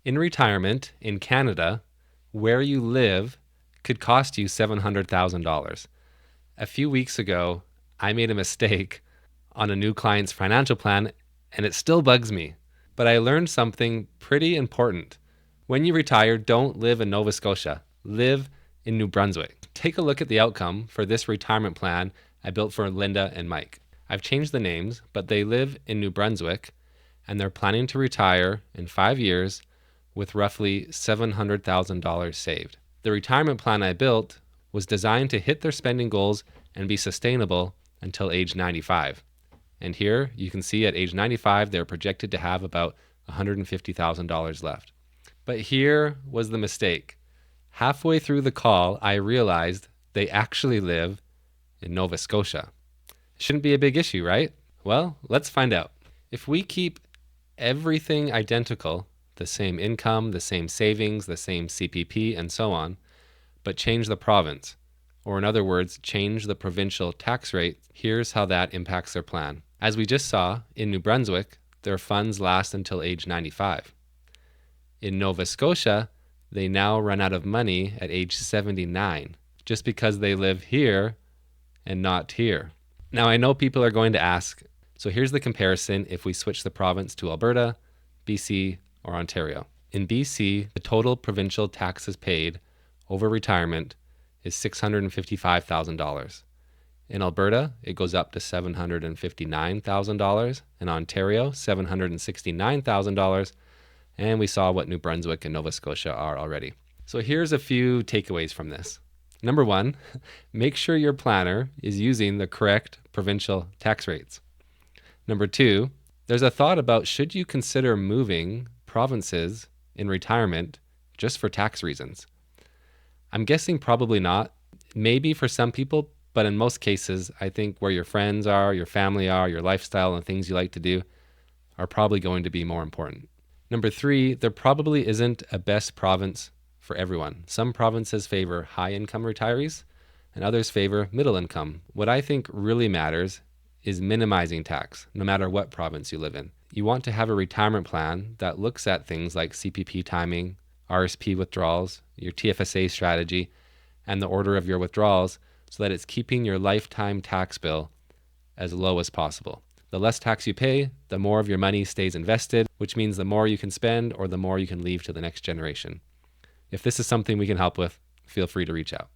In retirement in Canada, where you live could cost you $700,000. A few weeks ago, I made a mistake on a new client's financial plan, and it still bugs me. But I learned something pretty important. When you retire, don't live in Nova Scotia. Live in New Brunswick. Take a look at the outcome for this retirement plan I built for Linda and Mike. I've changed the names, but they live in New Brunswick, and they're planning to retire in 5 years with roughly $700,000 saved. The retirement plan I built was designed to hit their spending goals and be sustainable until age 95. And here you can see at age 95, they're projected to have about $150,000 left. But here was the mistake. Halfway through the call, I realized they actually live in Nova Scotia. Shouldn't be a big issue, right? Well, let's find out. If we keep everything identical, the same income, the same savings, the same CPP, and so on, but change the province, or in other words, change the provincial tax rate, here's how that impacts their plan. As we just saw, in New Brunswick, their funds last until age 95. In Nova Scotia, they now run out of money at age 79, just because they live here and not here. Now, I know people are going to ask, so here's the comparison if we switch the province to Alberta, BC, or Ontario. In BC, the total provincial taxes paid over retirement is $655,000. In Alberta, it goes up to $759,000. In Ontario, $769,000. And we saw what New Brunswick and Nova Scotia are already. So here's a few takeaways from this. Number one, make sure your planner is using the correct provincial tax rates. Number two, there's a thought about should you consider moving provinces in retirement just for tax reasons. I'm guessing probably not. Maybe for some people, but in most cases, I think where your friends are, your family are, your lifestyle and things you like to do are probably going to be more important. Number three, there probably isn't a best province for everyone. Some provinces favor high-income retirees and others favor middle income. What I think really matters is minimizing tax, no matter what province you live in. You want to have a retirement plan that looks at things like CPP timing, RRSP withdrawals, your TFSA strategy, and the order of your withdrawals so that it's keeping your lifetime tax bill as low as possible. The less tax you pay, the more of your money stays invested, which means the more you can spend or the more you can leave to the next generation. If this is something we can help with, feel free to reach out.